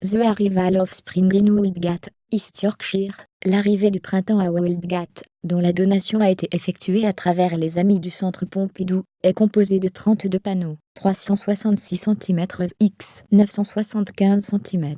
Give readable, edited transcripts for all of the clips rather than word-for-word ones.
The Arrival of Spring in Wildgat, East Yorkshire, l'arrivée du printemps à Wildgat, dont la donation a été effectuée à travers les Amis du Centre Pompidou, est composée de 32 panneaux, 366 cm x 975 cm.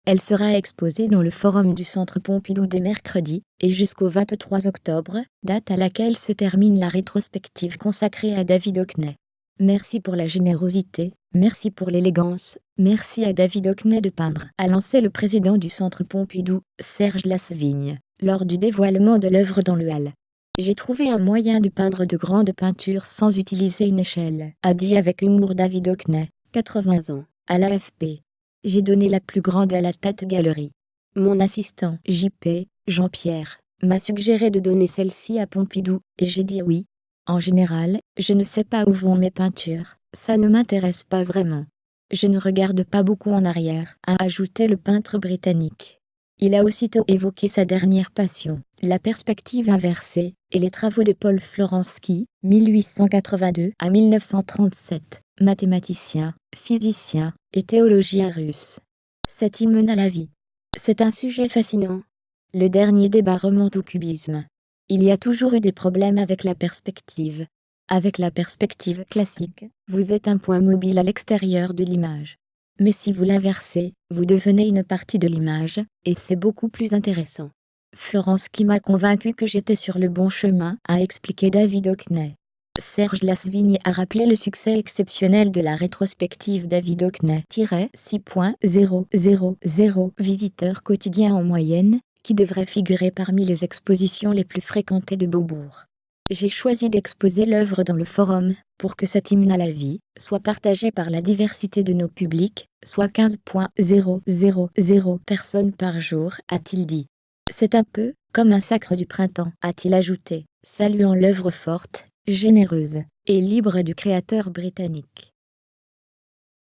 Elle sera exposée dans le forum du Centre Pompidou dès mercredi, et jusqu'au 23 octobre, date à laquelle se termine la rétrospective consacrée à David Hockney. Merci pour la générosité, merci pour l'élégance, merci à David Hockney de peindre, a lancé le président du Centre Pompidou, Serge Lasvigne, lors du dévoilement de l'œuvre dans le hall. J'ai trouvé un moyen de peindre de grandes peintures sans utiliser une échelle, a dit avec humour David Hockney, 80 ans, à l'AFP. J'ai donné la plus grande à la Tate Gallery. Mon assistant, JP, Jean-Pierre, m'a suggéré de donner celle-ci à Pompidou, et j'ai dit oui. En général, je ne sais pas où vont mes peintures, ça ne m'intéresse pas vraiment. Je ne regarde pas beaucoup en arrière, a ajouté le peintre britannique. Il a aussitôt évoqué sa dernière passion, la perspective inversée, et les travaux de Paul Florensky, 1882 à 1937, mathématicien, physicien et théologien russe. Cet hymne à la vie. C'est un sujet fascinant. Le dernier débat remonte au cubisme. Il y a toujours eu des problèmes avec la perspective. Avec la perspective classique, vous êtes un point mobile à l'extérieur de l'image. Mais si vous l'inversez, vous devenez une partie de l'image, et c'est beaucoup plus intéressant. Florensky m'a convaincu que j'étais sur le bon chemin, a expliqué David Hockney. Serge Lasvigne a rappelé le succès exceptionnel de la rétrospective David Hockney, 6.000 visiteurs quotidiens en moyenne, qui devrait figurer parmi les expositions les plus fréquentées de Beaubourg. J'ai choisi d'exposer l'œuvre dans le forum, pour que cet hymne à la vie soit partagé par la diversité de nos publics, soit 15.000 personnes par jour, a-t-il dit. C'est un peu comme un sacre du printemps, a-t-il ajouté, saluant l'œuvre forte, généreuse et libre du créateur britannique.